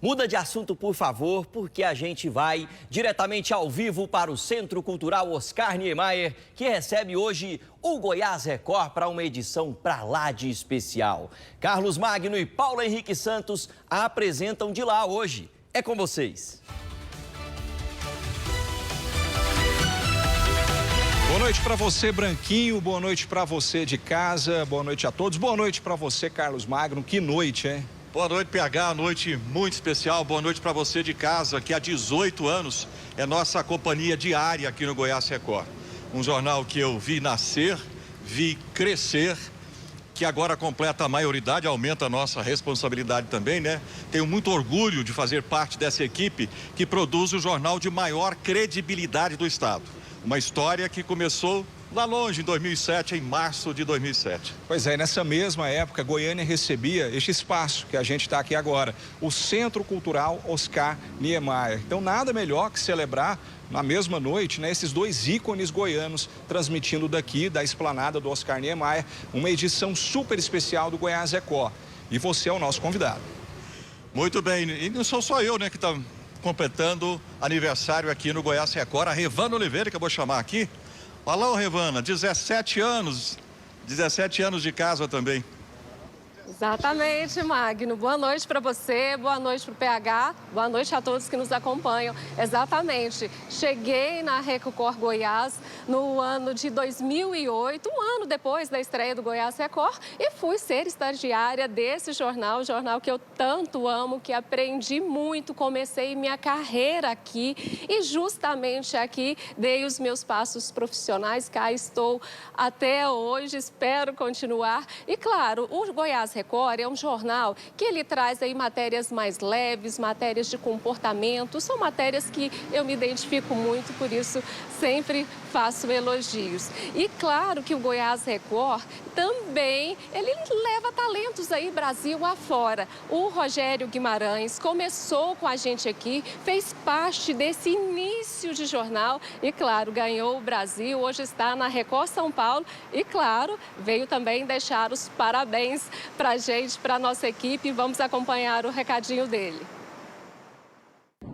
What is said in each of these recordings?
Muda de assunto, por favor, porque a gente vai diretamente ao vivo para o Centro Cultural Oscar Niemeyer, que recebe hoje o Goiás Record para uma edição pra lá de especial. Carlos Magno e Paulo Henrique Santos apresentam de lá hoje. É com vocês. Boa noite para você, Branquinho. Boa noite para você de casa. Boa noite a todos. Boa noite para você, Carlos Magno. Que noite, hein? Boa noite, PH. Noite muito especial. Boa noite para você de casa, que há 18 anos é nossa companhia diária aqui no Goiás Record. Um jornal que eu vi nascer, vi crescer, que agora completa a maioridade, aumenta a nossa responsabilidade também, né? Tenho muito orgulho de fazer parte dessa equipe que produz o jornal de maior credibilidade do estado. Uma história que começou lá longe, em 2007, em março de 2007. Pois é, nessa mesma época, Goiânia recebia este espaço que a gente está aqui agora, o Centro Cultural Oscar Niemeyer. Então, nada melhor que celebrar na mesma noite, né, esses dois ícones goianos transmitindo daqui, da esplanada do Oscar Niemeyer, uma edição super especial do Goiás Record. E você é o nosso convidado. Muito bem, e não sou só eu, né, que está completando aniversário aqui no Goiás Record, a Revana Oliveira, que eu vou chamar aqui. Olá, Revana, 17 anos de casa também. Exatamente, Magno. Boa noite para você, boa noite para o PH, boa noite a todos que nos acompanham. Exatamente. Cheguei na Record Goiás no ano de 2008, um ano depois da estreia do Goiás Record, e fui ser estagiária desse jornal, jornal que eu tanto amo, que aprendi muito, comecei minha carreira aqui e justamente aqui dei os meus passos profissionais, cá estou até hoje, espero continuar. E claro, o Goiás Record é um jornal que ele traz aí matérias mais leves, matérias de comportamento, são matérias que eu me identifico muito, por isso sempre faço elogios. E claro que o Goiás Record também, ele leva talentos aí Brasil afora. O Rogério Guimarães começou com a gente aqui, fez parte desse início de jornal e claro, ganhou o Brasil, hoje está na Record São Paulo e claro, veio também deixar os parabéns pra gente, pra nossa equipe. Vamos acompanhar o recadinho dele.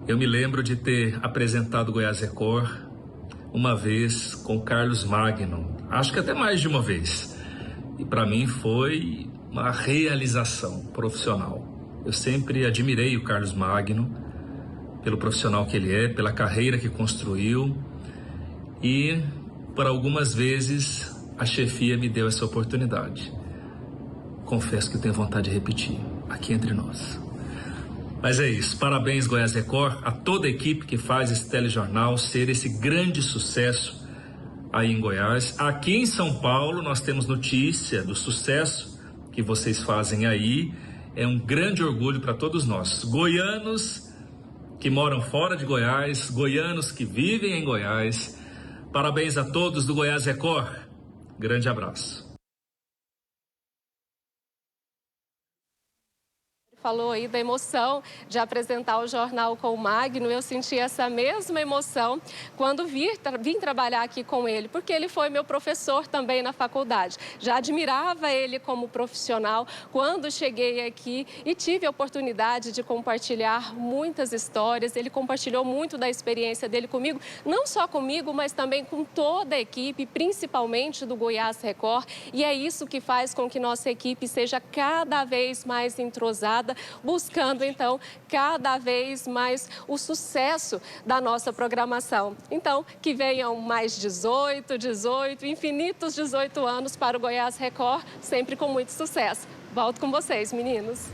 Eu me lembro de ter apresentado o Goiás Record uma vez com Carlos Magno, acho que até mais de uma vez. E para mim foi uma realização profissional. Eu sempre admirei o Carlos Magno pelo profissional que ele é, pela carreira que construiu. E por algumas vezes a chefia me deu essa oportunidade. Confesso que tenho vontade de repetir, aqui entre nós. Mas é isso, parabéns Goiás Record, a toda a equipe que faz esse telejornal ser esse grande sucesso aí em Goiás. Aqui em São Paulo nós temos notícia do sucesso que vocês fazem aí. É um grande orgulho para todos nós, goianos que moram fora de Goiás, goianos que vivem em Goiás. Parabéns a todos do Goiás Record, grande abraço. Falou aí da emoção de apresentar o jornal com o Magno. Eu senti essa mesma emoção quando vim trabalhar aqui com ele, porque ele foi meu professor também na faculdade. Já admirava ele como profissional quando cheguei aqui e tive a oportunidade de compartilhar muitas histórias. Ele compartilhou muito da experiência dele comigo, não só comigo, mas também com toda a equipe, principalmente do Goiás Record. E é isso que faz com que nossa equipe seja cada vez mais entrosada, buscando, então, cada vez mais o sucesso da nossa programação. Então, que venham mais 18, infinitos 18 anos para o Goiás Record, sempre com muito sucesso. Volto com vocês, meninos.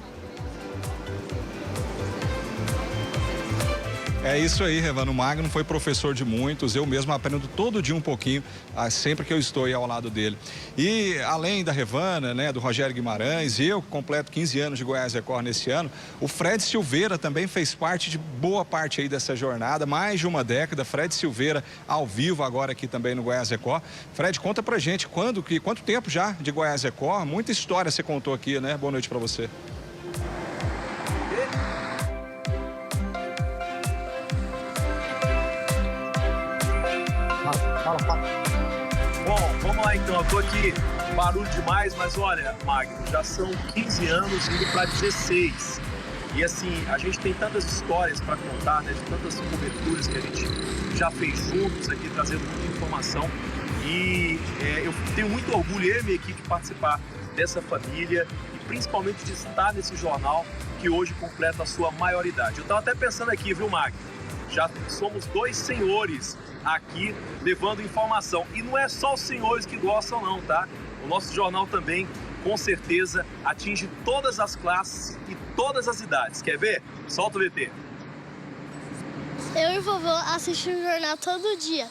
É isso aí, Revana. O Magno foi professor de muitos, eu mesmo aprendo todo dia um pouquinho, sempre que eu estou aí ao lado dele. E além da Revana, né, do Rogério Guimarães, eu completo 15 anos de Goiás Record nesse ano, o Fred Silveira também fez parte de boa parte aí dessa jornada, mais de uma década. Fred Silveira ao vivo agora aqui também no Goiás Record. Fred, conta pra gente quanto tempo já de Goiás Record, muita história você contou aqui, né? Boa noite pra você. Bom, vamos lá então, eu tô aqui, barulho demais, mas olha, Magno, já são 15 anos indo para 16. E assim, a gente tem tantas histórias para contar, né, de tantas coberturas que a gente já fez juntos aqui, trazendo muita informação. E eu tenho muito orgulho, eu e minha equipe, de participar dessa família e principalmente de estar nesse jornal que hoje completa a sua maioridade. Eu estava até pensando aqui, viu, Magno? Já somos 2 senhores aqui levando informação. E não é só os senhores que gostam não, tá? O nosso jornal também, com certeza, atinge todas as classes e todas as idades. Quer ver? Solta o VT. Eu e o vovô assistimos o jornal todo dia.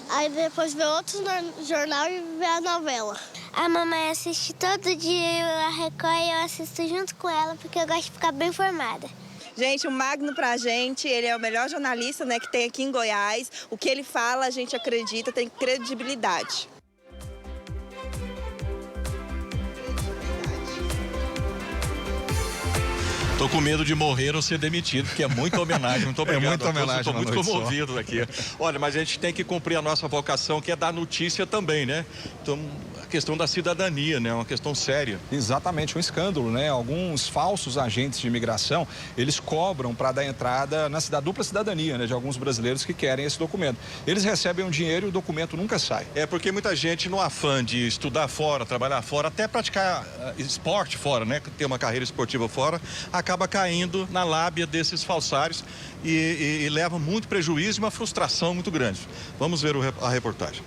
Aí depois vê outro jornal e vê a novela. A mamãe assiste todo dia, a Record, e eu assisto junto com ela, porque eu gosto de ficar bem informada. Gente, o Magno pra gente, ele é o melhor jornalista, né, que tem aqui em Goiás. O que ele fala, a gente acredita, tem credibilidade. Tô com medo de morrer ou ser demitido, porque é muita homenagem. Muito obrigado. É muita homenagem. Estou muito comovido aqui. Olha, mas a gente tem que cumprir a nossa vocação, que é dar notícia também, né? Então, a questão da cidadania, né? É uma questão séria. Exatamente, um escândalo, né? Alguns falsos agentes de imigração, eles cobram para dar entrada na dupla cidadania, né? De alguns brasileiros que querem esse documento. Eles recebem um dinheiro e o documento nunca sai. É porque muita gente, no afã de estudar fora, trabalhar fora, até praticar esporte fora, né? Ter uma carreira esportiva fora, acaba caindo na lábia desses falsários e leva muito prejuízo e uma frustração muito grande. Vamos ver a reportagem.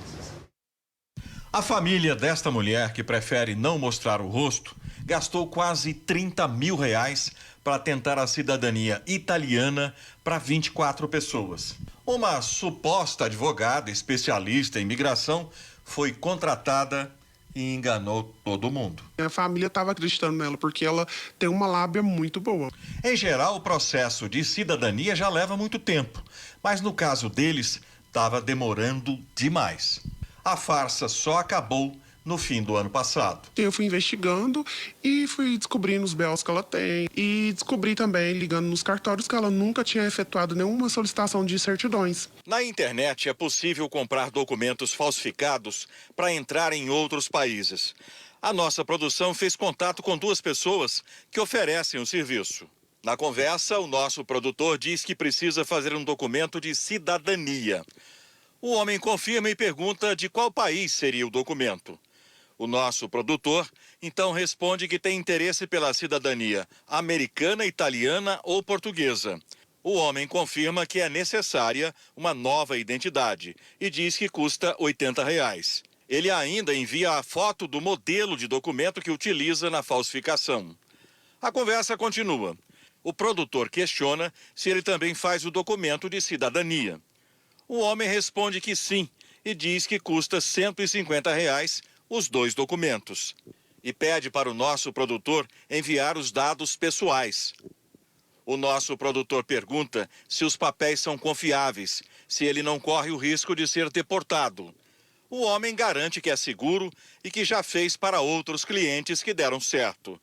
A família desta mulher, que prefere não mostrar o rosto, gastou quase 30 mil reais para tentar a cidadania italiana para 24 pessoas. Uma suposta advogada especialista em imigração foi contratada e enganou todo mundo. A família estava acreditando nela porque ela tem uma lábia muito boa. Em geral, o processo de cidadania já leva muito tempo, mas no caso deles, estava demorando demais. A farsa só acabou no fim do ano passado. Eu fui investigando e fui descobrindo os BOs que ela tem e descobri também, ligando nos cartórios, que ela nunca tinha efetuado nenhuma solicitação de certidões. Na internet é possível comprar documentos falsificados para entrar em outros países. A nossa produção fez contato com 2 pessoas que oferecem o serviço. Na conversa, o nosso produtor diz que precisa fazer um documento de cidadania. O homem confirma e pergunta de qual país seria o documento. O nosso produtor, então, responde que tem interesse pela cidadania americana, italiana ou portuguesa. O homem confirma que é necessária uma nova identidade e diz que custa R$80. Ele ainda envia a foto do modelo de documento que utiliza na falsificação. A conversa continua. O produtor questiona se ele também faz o documento de cidadania. O homem responde que sim e diz que custa R$150 os 2 documentos. E pede para o nosso produtor enviar os dados pessoais. O nosso produtor pergunta se os papéis são confiáveis, se ele não corre o risco de ser deportado. O homem garante que é seguro e que já fez para outros clientes que deram certo.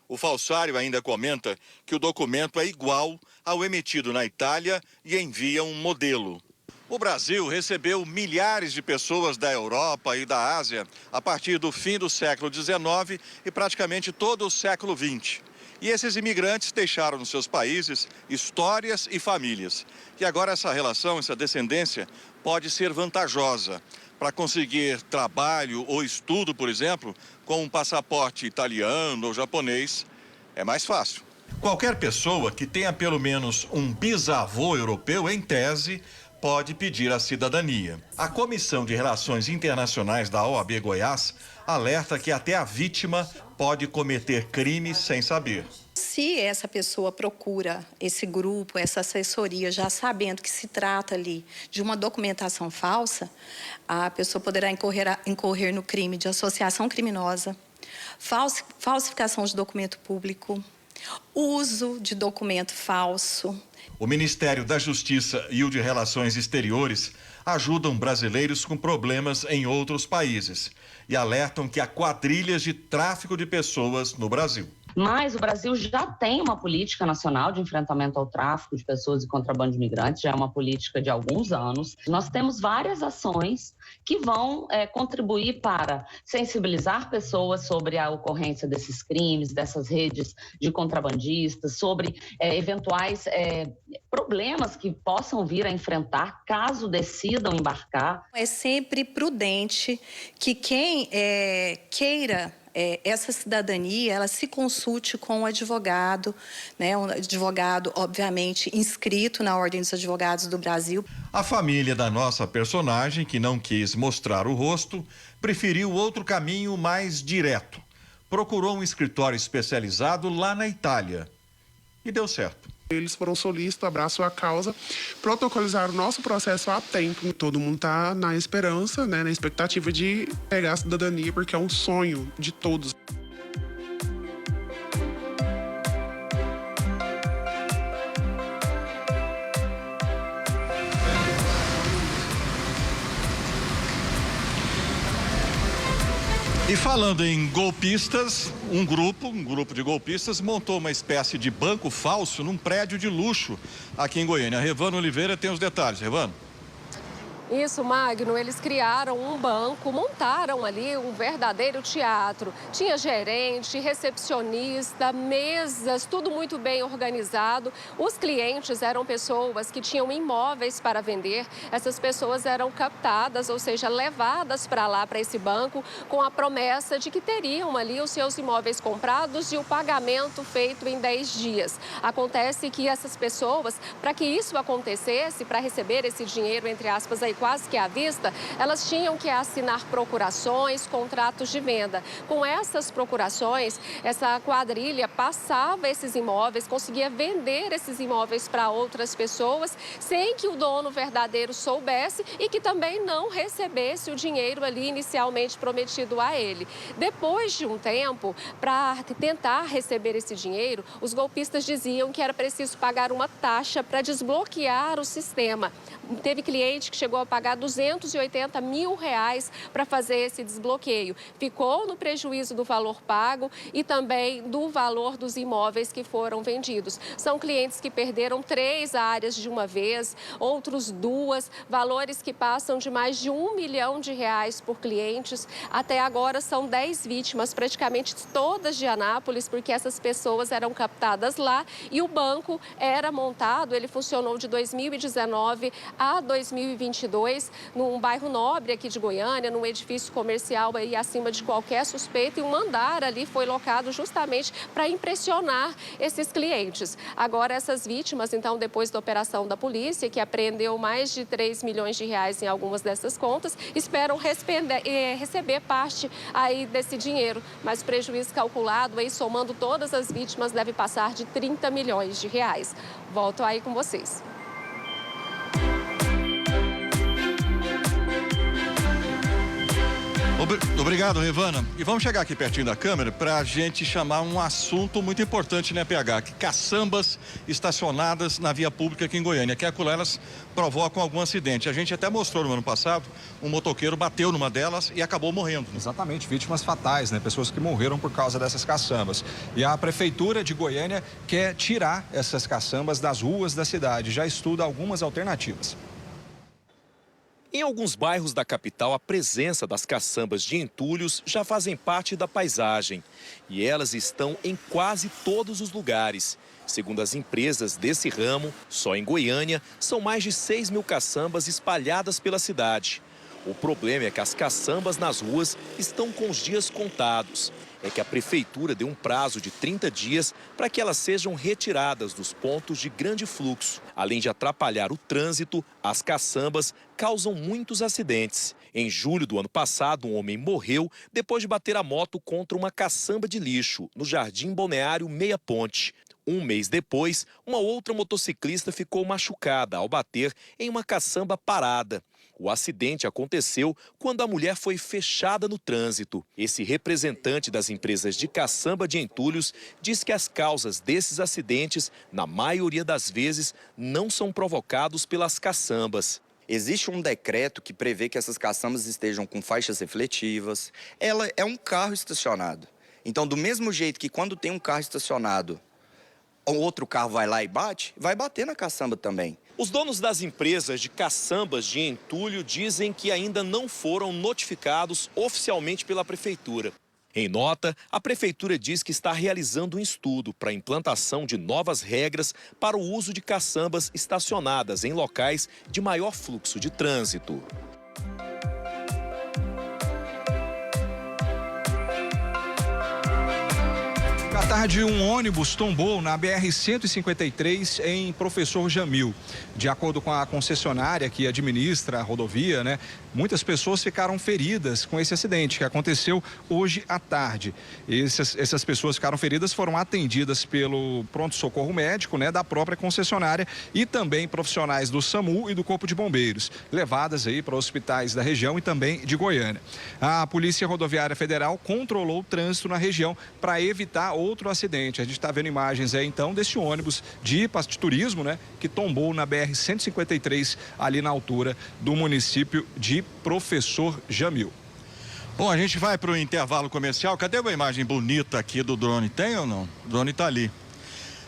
O falsário ainda comenta que o documento é igual ao emitido na Itália e envia um modelo. O Brasil recebeu milhares de pessoas da Europa e da Ásia a partir do fim do século XIX e praticamente todo o século XX. E esses imigrantes deixaram nos seus países histórias e famílias. E agora essa relação, essa descendência, pode ser vantajosa para conseguir trabalho ou estudo, por exemplo, com um passaporte italiano ou japonês. É mais fácil. Qualquer pessoa que tenha pelo menos um bisavô europeu, em tese, pode pedir a cidadania. A Comissão de Relações Internacionais da OAB Goiás alerta que até a vítima pode cometer crime sem saber. Se essa pessoa procura esse grupo, essa assessoria, já sabendo que se trata ali de uma documentação falsa, a pessoa poderá incorrer no crime de associação criminosa, falsificação de documento público, uso de documento falso. O Ministério da Justiça e o de Relações Exteriores ajudam brasileiros com problemas em outros países e alertam que há quadrilhas de tráfico de pessoas no Brasil. Mas o Brasil já tem uma política nacional de enfrentamento ao tráfico de pessoas e contrabando de imigrantes, já é uma política de alguns anos. Nós temos várias ações que vão contribuir para sensibilizar pessoas sobre a ocorrência desses crimes, dessas redes de contrabandistas, sobre eventuais problemas que possam vir a enfrentar caso decidam embarcar. É sempre prudente que quem queira essa cidadania, ela se consulte com um advogado, né? Um advogado, obviamente, inscrito na Ordem dos Advogados do Brasil. A família da nossa personagem, que não quis mostrar o rosto, preferiu outro caminho mais direto. Procurou um escritório especializado lá na Itália. E deu certo. Eles foram solícitos, abraçam a causa, protocolizaram o nosso processo a tempo. Todo mundo está na esperança, né, na expectativa de pegar a cidadania, porque é um sonho de todos. E falando em golpistas, um grupo de golpistas montou uma espécie de banco falso num prédio de luxo aqui em Goiânia. A Revana Oliveira tem os detalhes. Revana. Isso, Magno, eles criaram um banco, montaram ali um verdadeiro teatro. Tinha gerente, recepcionista, mesas, tudo muito bem organizado. Os clientes eram pessoas que tinham imóveis para vender. Essas pessoas eram captadas, ou seja, levadas para lá, para esse banco, com a promessa de que teriam ali os seus imóveis comprados e o pagamento feito em 10 dias. Acontece que essas pessoas, para que isso acontecesse, para receber esse dinheiro, entre aspas, aí quase que à vista, elas tinham que assinar procurações, contratos de venda. Com essas procurações, essa quadrilha passava esses imóveis, conseguia vender esses imóveis para outras pessoas, sem que o dono verdadeiro soubesse e que também não recebesse o dinheiro ali inicialmente prometido a ele. Depois de um tempo, para tentar receber esse dinheiro, os golpistas diziam que era preciso pagar uma taxa para desbloquear o sistema. Teve cliente que chegou a pagar R$280 mil para fazer esse desbloqueio. Ficou no prejuízo do valor pago e também do valor dos imóveis que foram vendidos. São clientes que perderam 3 áreas de uma vez, outros 2, valores que passam de mais de R$1 milhão por clientes. Até agora são 10 vítimas, praticamente todas de Anápolis, porque essas pessoas eram captadas lá e o banco era montado, ele funcionou de 2019 a 2022, num bairro nobre aqui de Goiânia, num edifício comercial aí acima de qualquer suspeita, e um andar ali foi locado justamente para impressionar esses clientes. Agora, essas vítimas, então, depois da operação da polícia, que apreendeu mais de R$3 milhões em algumas dessas contas, esperam receber parte aí desse dinheiro, mas o prejuízo calculado aí, somando todas as vítimas, deve passar de R$30 milhões. Volto aí com vocês. Obrigado, Revana. E vamos chegar aqui pertinho da câmera para a gente chamar um assunto muito importante, né, PH? Que caçambas estacionadas na via pública aqui em Goiânia, que elas provocam algum acidente. A gente até mostrou no ano passado, um motoqueiro bateu numa delas e acabou morrendo. Exatamente, vítimas fatais, né? Pessoas que morreram por causa dessas caçambas. E a Prefeitura de Goiânia quer tirar essas caçambas das ruas da cidade. Já estuda algumas alternativas. Em alguns bairros da capital, a presença das caçambas de entulhos já fazem parte da paisagem. E elas estão em quase todos os lugares. Segundo as empresas desse ramo, só em Goiânia, são mais de 6 mil caçambas espalhadas pela cidade. O problema é que as caçambas nas ruas estão com os dias contados. É que a prefeitura deu um prazo de 30 dias para que elas sejam retiradas dos pontos de grande fluxo. Além de atrapalhar o trânsito, as caçambas causam muitos acidentes. Em julho do ano passado, um homem morreu depois de bater a moto contra uma caçamba de lixo no Jardim Balneário Meia Ponte. Um mês depois, uma outra motociclista ficou machucada ao bater em uma caçamba parada. O acidente aconteceu quando a mulher foi fechada no trânsito. Esse representante das empresas de caçamba de entulhos diz que as causas desses acidentes, na maioria das vezes, não são provocados pelas caçambas. Existe um decreto que prevê que essas caçambas estejam com faixas refletivas. Ela é um carro estacionado. Então, do mesmo jeito que quando tem um carro estacionado, outro carro vai lá e bate, vai bater na caçamba também. Os donos das empresas de caçambas de entulho dizem que ainda não foram notificados oficialmente pela prefeitura. Em nota, a prefeitura diz que está realizando um estudo para a implantação de novas regras para o uso de caçambas estacionadas em locais de maior fluxo de trânsito. À tarde, um ônibus tombou na BR-153 em Professor Jamil. De acordo com a concessionária que administra a rodovia, muitas pessoas ficaram feridas com esse acidente que aconteceu hoje à tarde. Essas pessoas ficaram feridas, foram atendidas pelo pronto-socorro médico, da própria concessionária e também profissionais do SAMU e do Corpo de Bombeiros, levadas aí para hospitais da região e também de Goiânia. A Polícia Rodoviária Federal controlou o trânsito na região para evitar outro acidente. A gente está vendo imagens aí então desse ônibus de turismo, que tombou na BR-153 ali na altura do município de Professor Jamil. Bom, a gente vai para o intervalo comercial. Cadê uma imagem bonita aqui do drone? Tem ou não? O drone está ali.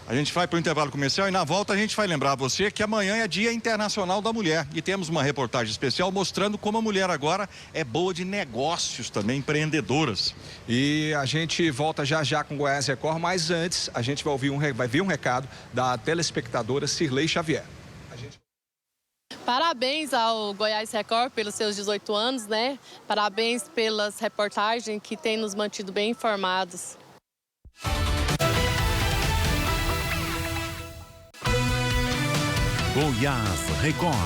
A gente vai para o intervalo comercial e na volta a gente vai lembrar você que amanhã é Dia Internacional da Mulher. E temos uma reportagem especial mostrando como a mulher agora é boa de negócios também, empreendedoras. E a gente volta já já com Goiás Record, mas antes a gente vai ver um recado da telespectadora Cirlei Xavier. Parabéns ao Goiás Record pelos seus 18 anos, Parabéns pelas reportagens que têm nos mantido bem informados. Goiás Record.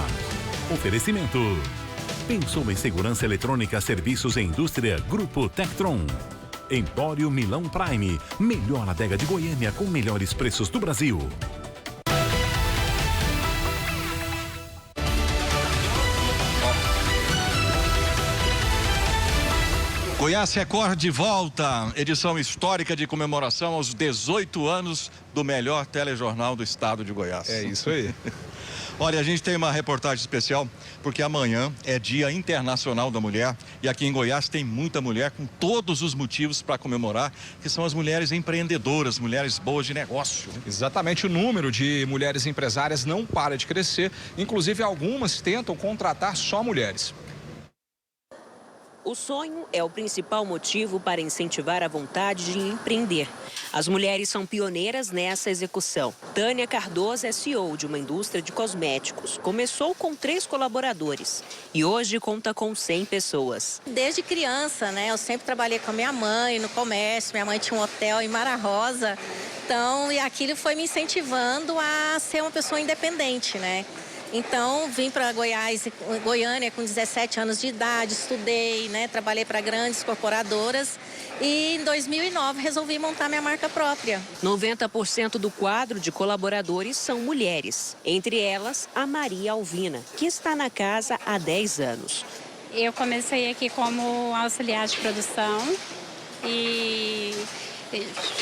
Oferecimento. Pensou em segurança eletrônica, serviços e indústria? Grupo Tectron. Empório Milão Prime. Melhor adega de Goiânia com melhores preços do Brasil. Goiás Record de volta, edição histórica de comemoração aos 18 anos do melhor telejornal do estado de Goiás. É isso aí. Olha, a gente tem uma reportagem especial, porque amanhã é Dia Internacional da Mulher e aqui em Goiás tem muita mulher com todos os motivos para comemorar, que são as mulheres empreendedoras, mulheres boas de negócio. Exatamente, o número de mulheres empresárias não para de crescer, inclusive algumas tentam contratar só mulheres. O sonho é o principal motivo para incentivar a vontade de empreender. As mulheres são pioneiras nessa execução. Tânia Cardoso é CEO de uma indústria de cosméticos. Começou com 3 colaboradores e hoje conta com 100 pessoas. Desde criança, eu sempre trabalhei com a minha mãe no comércio. Minha mãe tinha um hotel em Mara Rosa. Então, e aquilo foi me incentivando a ser uma pessoa independente, Então, vim para Goiânia com 17 anos de idade, estudei, trabalhei para grandes corporadoras e em 2009 resolvi montar minha marca própria. 90% do quadro de colaboradores são mulheres, entre elas a Maria Alvina, que está na casa há 10 anos. Eu comecei aqui como auxiliar de produção e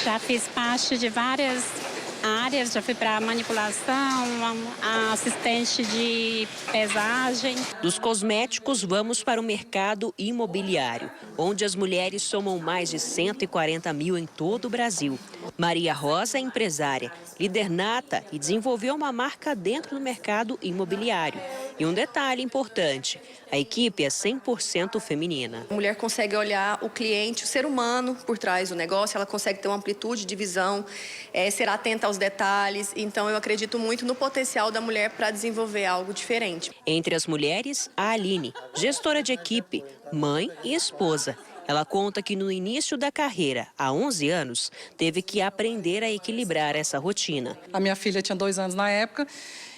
já fiz parte de várias áreas, já fui para manipulação, assistente de pesagem. Dos cosméticos, vamos para o mercado imobiliário, onde as mulheres somam mais de 140 mil em todo o Brasil. Maria Rosa é empresária, líder nata e desenvolveu uma marca dentro do mercado imobiliário. E um detalhe importante, a equipe é 100% feminina. A mulher consegue olhar o cliente, o ser humano por trás do negócio, ela consegue ter uma amplitude de visão, ser atenta aos detalhes. Então, eu acredito muito no potencial da mulher para desenvolver algo diferente. Entre as mulheres, a Aline, gestora de equipe, mãe e esposa. Ela conta que no início da carreira, há 11 anos, teve que aprender a equilibrar essa rotina. A minha filha tinha 2 anos na época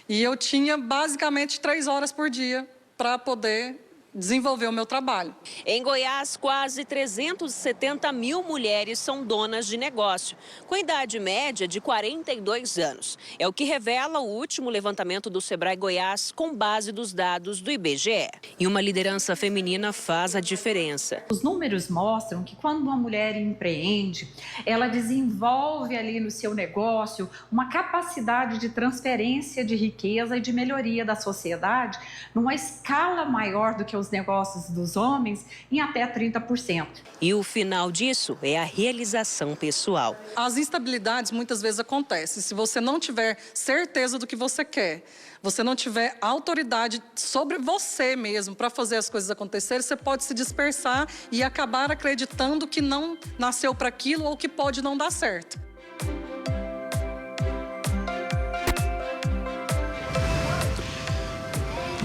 e eu tinha basicamente 3 horas por dia para poder desenvolver o meu trabalho. Em Goiás, quase 370 mil mulheres são donas de negócio, com idade média de 42 anos. É o que revela o último levantamento do Sebrae Goiás com base dos dados do IBGE. E uma liderança feminina faz a diferença. Os números mostram que quando uma mulher empreende, ela desenvolve ali no seu negócio uma capacidade de transferência de riqueza e de melhoria da sociedade numa escala maior do que os negócios dos homens em até 30%. E o final disso é a realização pessoal. As instabilidades muitas vezes acontecem. Se você não tiver certeza do que você quer, você não tiver autoridade sobre você mesmo para fazer as coisas acontecerem, você pode se dispersar e acabar acreditando que não nasceu para aquilo ou que pode não dar certo.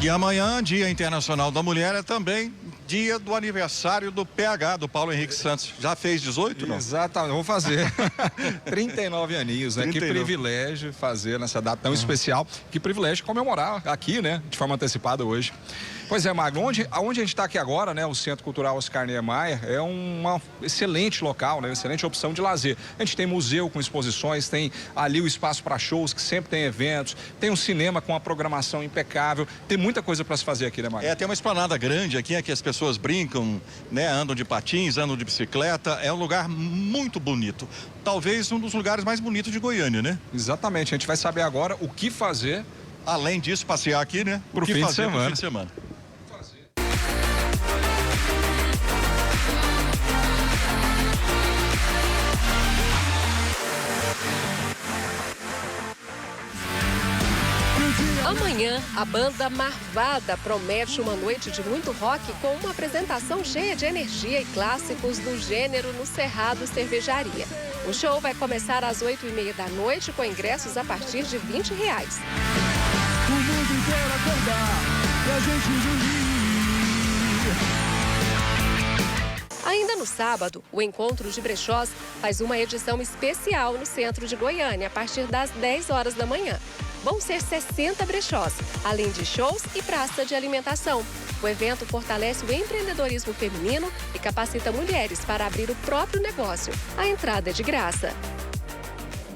E amanhã, Dia Internacional da Mulher, é também dia do aniversário do PH, do Paulo Henrique Santos. Já fez 18, não? Exatamente, vou fazer. 39 aninhos, né? 39. Que privilégio fazer nessa data tão especial. Que privilégio comemorar aqui, né? De forma antecipada hoje. Pois é, Magno, onde a gente está aqui agora, né? O Centro Cultural Oscar Niemeyer é uma excelente local, né? Excelente opção de lazer. A gente tem museu com exposições, tem ali o espaço para shows, que sempre tem eventos, tem um cinema com uma programação impecável, tem muita coisa para se fazer aqui, né, Magno? Tem uma esplanada grande aqui, que as pessoas brincam, né? Andam de patins, andam de bicicleta. É um lugar muito bonito. Talvez um dos lugares mais bonitos de Goiânia, né? Exatamente. A gente vai saber agora o que fazer. Além disso, passear aqui, né? Pro fim de semana. Amanhã, a banda Marvada promete uma noite de muito rock com uma apresentação cheia de energia e clássicos do gênero no Cerrado Cervejaria. O show vai começar às 8h30 da noite com ingressos a partir de R$20. O mundo inteiro acordar pra gente dormir. Ainda no sábado, o Encontro de Brechós faz uma edição especial no centro de Goiânia, a partir das 10 horas da manhã. Vão ser 60 brechós, além de shows e praça de alimentação. O evento fortalece o empreendedorismo feminino e capacita mulheres para abrir o próprio negócio. A entrada é de graça.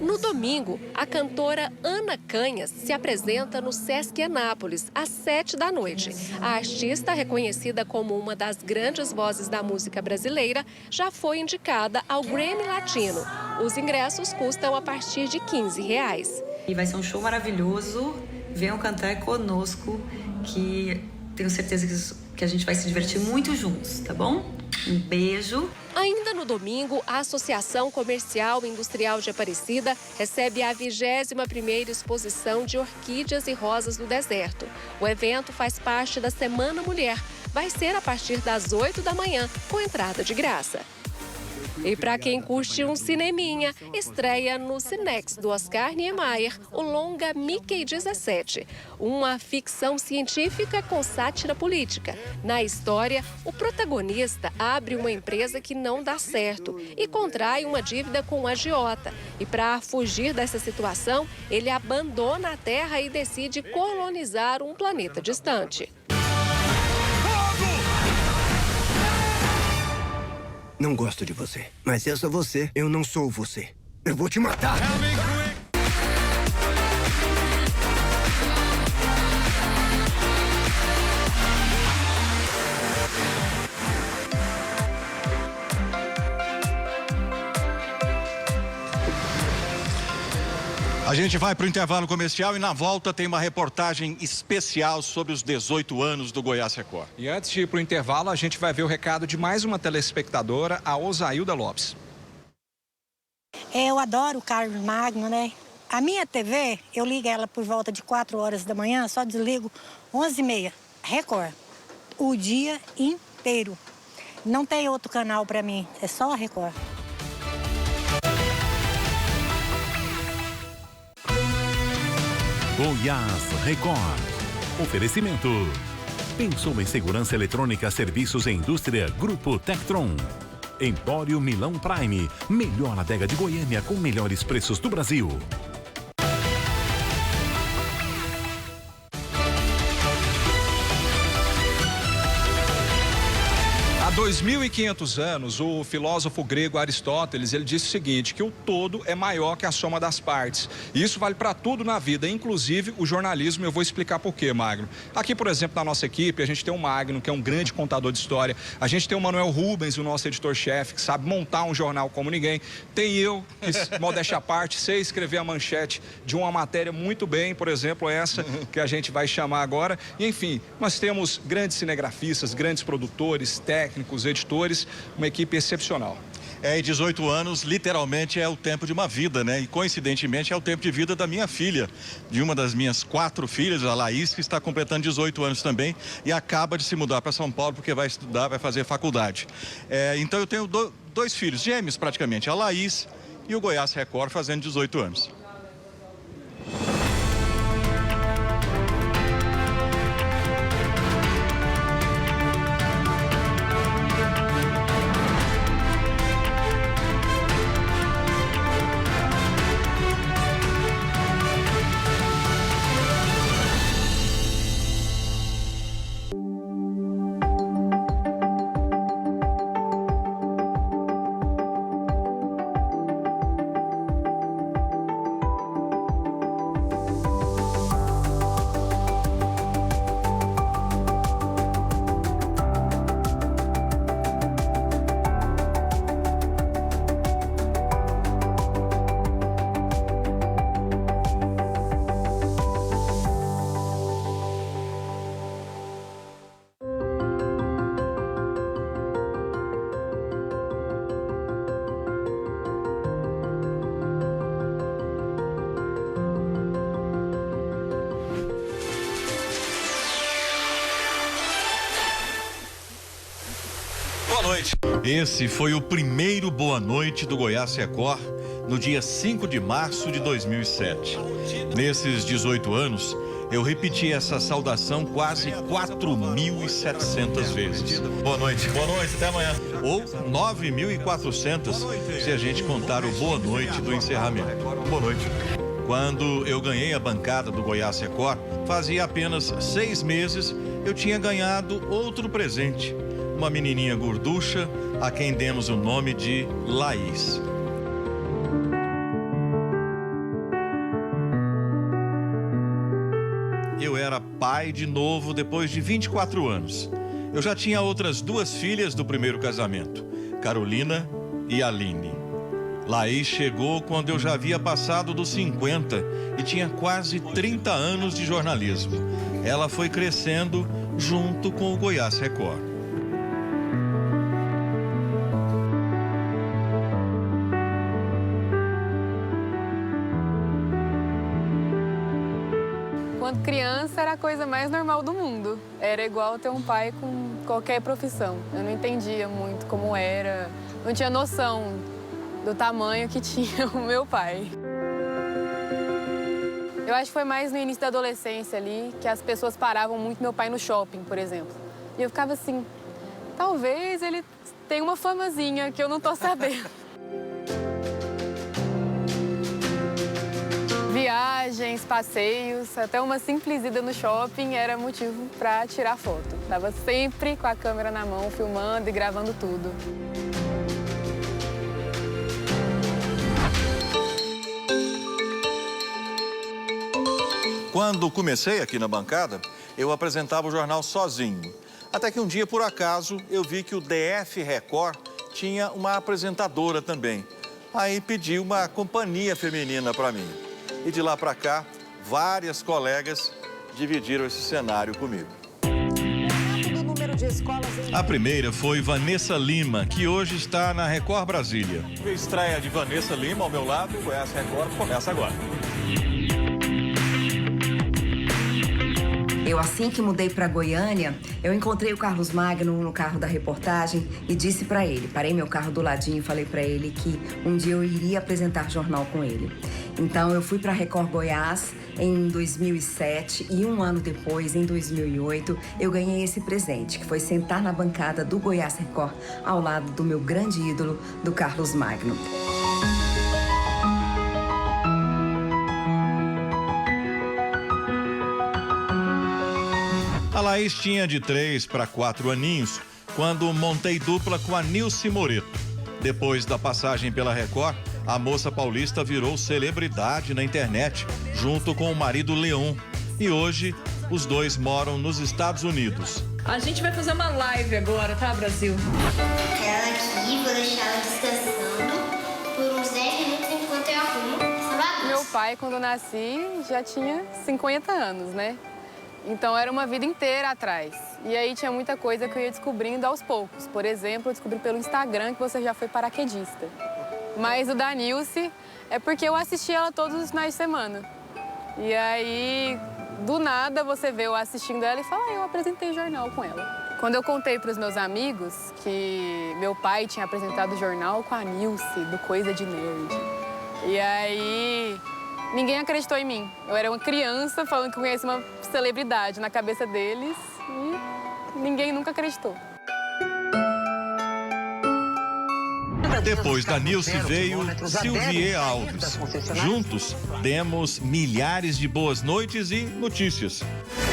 No domingo, a cantora Ana Canhas se apresenta no Sesc Anápolis, às 7 da noite. A artista, reconhecida como uma das grandes vozes da música brasileira, já foi indicada ao Grammy Latino. Os ingressos custam a partir de R$15. E vai ser um show maravilhoso. Venham cantar conosco, que tenho certeza que a gente vai se divertir muito juntos, tá bom? Um beijo. Ainda no domingo, a Associação Comercial e Industrial de Aparecida recebe a 21ª exposição de orquídeas e rosas do deserto. O evento faz parte da Semana Mulher. Vai ser a partir das 8 da manhã, com entrada de graça. E para quem curte um cineminha, estreia no Cinex do Oscar Niemeyer o longa Mickey 17, uma ficção científica com sátira política. Na história, o protagonista abre uma empresa que não dá certo e contrai uma dívida com um agiota. E para fugir dessa situação, ele abandona a Terra e decide colonizar um planeta distante. Não gosto de você, mas eu sou você, eu não sou você. Eu vou te matar! A gente vai para o intervalo comercial e na volta tem uma reportagem especial sobre os 18 anos do Goiás Record. E antes de ir para o intervalo, a gente vai ver o recado de mais uma telespectadora, a Osailda Lopes. Eu adoro o Carlos Magno, né? A minha TV, eu ligo ela por volta de 4 horas da manhã, só desligo 11h30. Record. O dia inteiro. Não tem outro canal para mim, é só a Record. Goiás Record. Oferecimento. Pensou em segurança eletrônica, serviços e indústria? Grupo Tectron. Empório Milão Prime. Melhor adega de Goiânia com melhores preços do Brasil. Há 2.500 anos, o filósofo grego Aristóteles, ele disse o seguinte, que o todo é maior que a soma das partes. E isso vale para tudo na vida, inclusive o jornalismo. Eu vou explicar por quê, Magno. Aqui, por exemplo, na nossa equipe, a gente tem o Magno, que é um grande contador de história. A gente tem o Manuel Rubens, o nosso editor-chefe, que sabe montar um jornal como ninguém. Tem eu, que, modéstia à parte, sei escrever a manchete de uma matéria muito bem, por exemplo, essa que a gente vai chamar agora. E, enfim, nós temos grandes cinegrafistas, grandes produtores, técnicos, editores, uma equipe excepcional. E 18 anos, literalmente, é o tempo de uma vida, né? E, coincidentemente, é o tempo de vida da minha filha, de uma das minhas 4 filhas, a Laís, que está completando 18 anos também e acaba de se mudar para São Paulo porque vai estudar, vai fazer faculdade. Então, eu tenho 2 filhos, gêmeos praticamente, a Laís e o Goiás Record, fazendo 18 anos. Boa noite. Esse foi o primeiro Boa Noite do Goiás Record no dia 5 de março de 2007. Nesses 18 anos, eu repeti essa saudação quase 4.700 vezes. Boa noite, até amanhã. Ou 9.400 se a gente contar o Boa Noite do encerramento. Boa noite. Quando eu ganhei a bancada do Goiás Record, fazia apenas 6 meses, eu tinha ganhado outro presente. Uma menininha gorducha, a quem demos o nome de Laís. Eu era pai de novo depois de 24 anos. Eu já tinha outras 2 filhas do primeiro casamento, Carolina e Aline. Laís chegou quando eu já havia passado dos 50 e tinha quase 30 anos de jornalismo. Ela foi crescendo junto com o Goiás Record. Quando criança era a coisa mais normal do mundo. Era igual ter um pai com qualquer profissão. Eu não entendia muito como era, não tinha noção do tamanho que tinha o meu pai. Eu acho que foi mais no início da adolescência ali que as pessoas paravam muito meu pai no shopping, por exemplo. E eu ficava assim, talvez ele tenha uma famazinha que eu não tô sabendo. Viagens, passeios, até uma simples ida no shopping era motivo para tirar foto. Tava sempre com a câmera na mão, filmando e gravando tudo. Quando comecei aqui na bancada, eu apresentava o jornal sozinho. Até que um dia, por acaso, eu vi que o DF Record tinha uma apresentadora também. Aí pedi uma companhia feminina para mim. E de lá para cá, várias colegas dividiram esse cenário comigo. A primeira foi Vanessa Lima, que hoje está na Record Brasília. A estreia de Vanessa Lima ao meu lado, o Goiás Record começa agora. Eu, assim que mudei para Goiânia, eu encontrei o Carlos Magno no carro da reportagem e disse para ele, parei meu carro do ladinho e falei para ele que um dia eu iria apresentar jornal com ele. Então, eu fui para a Record Goiás em 2007 e um ano depois, em 2008, eu ganhei esse presente, que foi sentar na bancada do Goiás Record ao lado do meu grande ídolo, do Carlos Magno. A Laís tinha de 3 para 4 aninhos quando montei dupla com a Nilce Moreto. Depois da passagem pela Record, a moça paulista virou celebridade na internet, junto com o marido Leon. E hoje, os dois moram nos Estados Unidos. A gente vai fazer uma live agora, tá, Brasil? Ela aqui, vou deixar ela descansando por uns 10 minutos enquanto eu arrumo essa bagunça. Meu pai, quando eu nasci, já tinha 50 anos, né? Então era uma vida inteira atrás. E aí tinha muita coisa que eu ia descobrindo aos poucos. Por exemplo, eu descobri pelo Instagram que você já foi paraquedista. Mas o da Nilce é porque eu assisti ela todos os finais de semana. E aí, do nada, você vê eu assistindo ela e fala, eu apresentei jornal com ela. Quando eu contei para os meus amigos que meu pai tinha apresentado o jornal com a Nilce, do Coisa de Nerd. E aí, ninguém acreditou em mim. Eu era uma criança falando que eu conhecia uma celebridade na cabeça deles e ninguém nunca acreditou. Depois da Nilce veio Silvier Alves. Juntos, demos milhares de boas noites e notícias.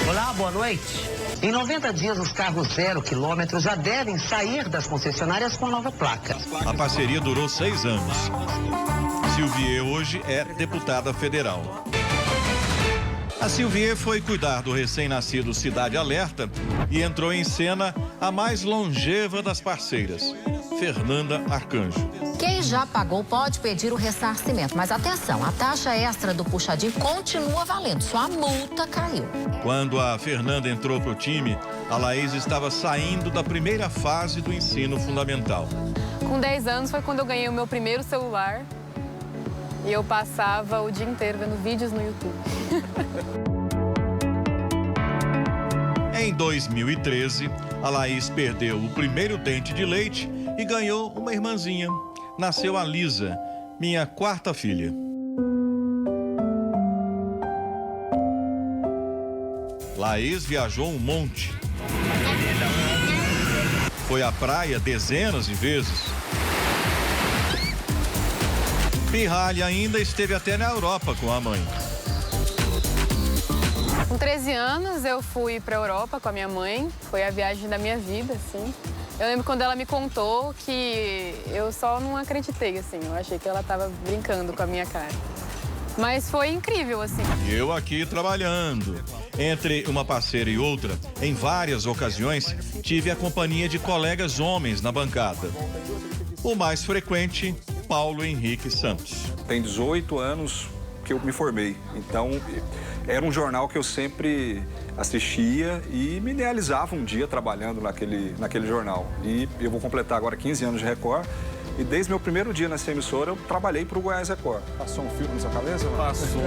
Olá, boa noite. Em 90 dias, os carros 0 km já devem sair das concessionárias com nova placa. A parceria durou 6 anos. Silvier hoje é deputada federal. A Silvier foi cuidar do recém-nascido Cidade Alerta e entrou em cena a mais longeva das parceiras, Fernanda Arcanjo. Quem já pagou pode pedir o ressarcimento, mas atenção, a taxa extra do puxadinho continua valendo, só a multa caiu. Quando a Fernanda entrou para o time, a Laís estava saindo da primeira fase do ensino fundamental. Com 10 anos foi quando eu ganhei o meu primeiro celular e eu passava o dia inteiro vendo vídeos no YouTube. Em 2013, a Laís perdeu o primeiro dente de leite e ganhou uma irmãzinha. Nasceu a Lisa, minha 4ª filha. Laís viajou um monte. Foi à praia dezenas de vezes. Pirralha ainda esteve até na Europa com a mãe. Com 13 anos, eu fui para a Europa com a minha mãe. Foi a viagem da minha vida, assim. Eu lembro quando ela me contou que eu só não acreditei, assim. Eu achei que ela estava brincando com a minha cara. Mas foi incrível, assim. E eu aqui trabalhando. Entre uma parceira e outra, em várias ocasiões, tive a companhia de colegas homens na bancada. O mais frequente, Paulo Henrique Santos. Tem 18 anos que eu me formei, então era um jornal que eu sempre assistia e me idealizava um dia trabalhando naquele jornal. E eu vou completar agora 15 anos de Record e desde meu primeiro dia nessa emissora eu trabalhei para o Goiás Record. Passou um filme na sua cabeça? Passou.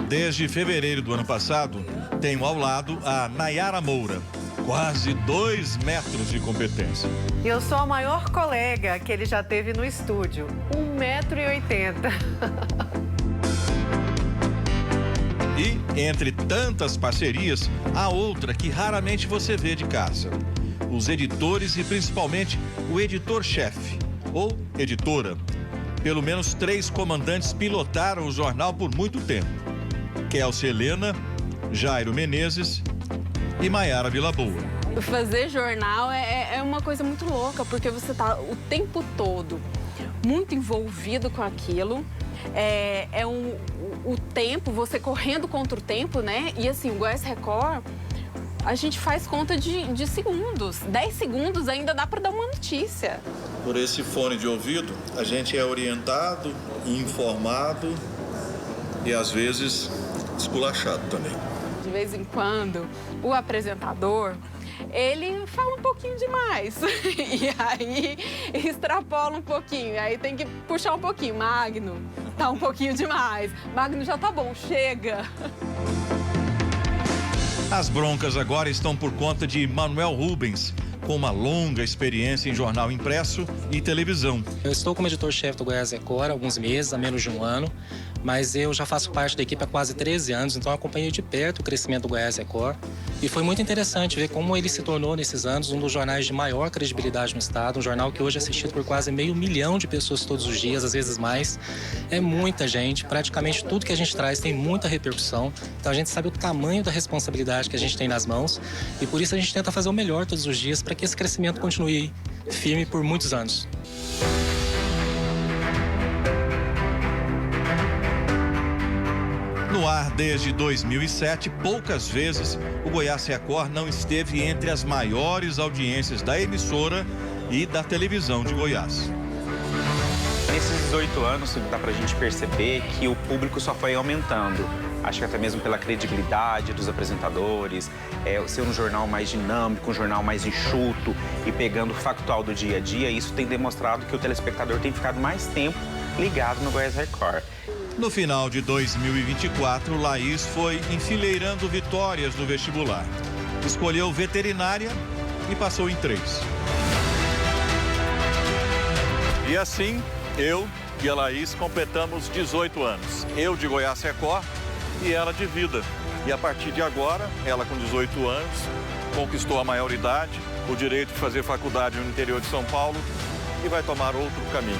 Desde fevereiro do ano passado, tenho ao lado a Nayara Moura. Quase 2 metros de competência. Eu sou a maior colega que ele já teve no estúdio, 1,80 m. E, entre tantas parcerias, há outra que raramente você vê de casa. Os editores e principalmente o editor-chefe, ou editora. Pelo menos 3 comandantes pilotaram o jornal por muito tempo. Kelsey Helena, Jairo Menezes e Maiara Vilaboa. Fazer jornal é uma coisa muito louca, porque você está o tempo todo muito envolvido com aquilo. O tempo, você correndo contra o tempo, né? E assim, o Goiás Record, a gente faz conta de segundos. 10 segundos ainda dá para dar uma notícia. Por esse fone de ouvido, a gente é orientado, informado e às vezes esculachado também. De vez em quando, o apresentador, ele fala um pouquinho demais. E aí, extrapola um pouquinho. Aí tem que puxar um pouquinho. Magno, tá um pouquinho demais. Magno, já tá bom, chega. As broncas agora estão por conta de Manuel Rubens, com uma longa experiência em jornal impresso e televisão. Eu estou como editor-chefe do Goiás Record há alguns meses, há menos de um ano, mas eu já faço parte da equipe há quase 13 anos, então acompanhei de perto o crescimento do Goiás Record. E foi muito interessante ver como ele se tornou, nesses anos, um dos jornais de maior credibilidade no estado, um jornal que hoje é assistido por quase 500 mil de pessoas todos os dias, às vezes mais. É muita gente, praticamente tudo que a gente traz tem muita repercussão, então a gente sabe o tamanho da responsabilidade que a gente tem nas mãos e por isso a gente tenta fazer o melhor todos os dias para que esse crescimento continue firme por muitos anos. No ar desde 2007, poucas vezes o Goiás Record não esteve entre as maiores audiências da emissora e da televisão de Goiás. Nesses 18 anos, dá pra gente perceber que o público só foi aumentando. Acho que até mesmo pela credibilidade dos apresentadores, ser um jornal mais dinâmico, um jornal mais enxuto e pegando o factual do dia a dia, isso tem demonstrado que o telespectador tem ficado mais tempo ligado no Goiás Record. No final de 2024, Laís foi enfileirando vitórias no vestibular. Escolheu veterinária e passou em 3. E assim, eu e a Laís completamos 18 anos. Eu de Goiás Record e ela de vida. E a partir de agora, ela com 18 anos, conquistou a maioridade, o direito de fazer faculdade no interior de São Paulo e vai tomar outro caminho.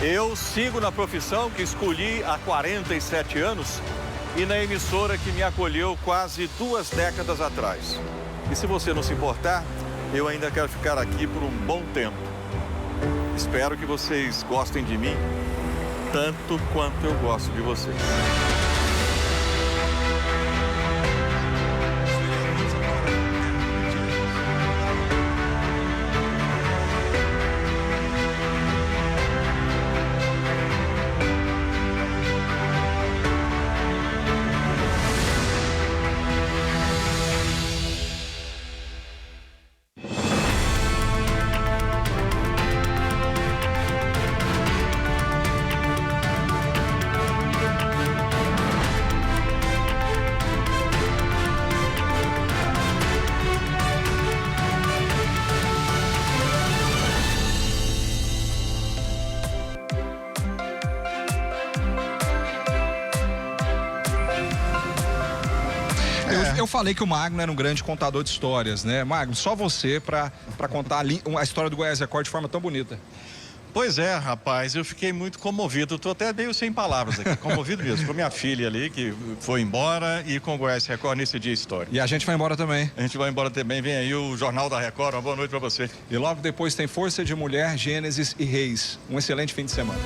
Eu sigo na profissão que escolhi há 47 anos e na emissora que me acolheu quase 2 décadas atrás. E se você não se importar, eu ainda quero ficar aqui por um bom tempo. Espero que vocês gostem de mim tanto quanto eu gosto de vocês. Eu falei que o Magno era um grande contador de histórias, né? Magno, só você para contar a história do Goiás Record de forma tão bonita. Pois é, rapaz, eu fiquei muito comovido. Estou até meio sem palavras aqui, comovido mesmo. Com minha filha ali, que foi embora, e com o Goiás Record nesse dia histórico. E a gente vai embora também. A gente vai embora também. Vem aí o Jornal da Record. Uma boa noite para você. E logo depois tem Força de Mulher, Gênesis e Reis. Um excelente fim de semana.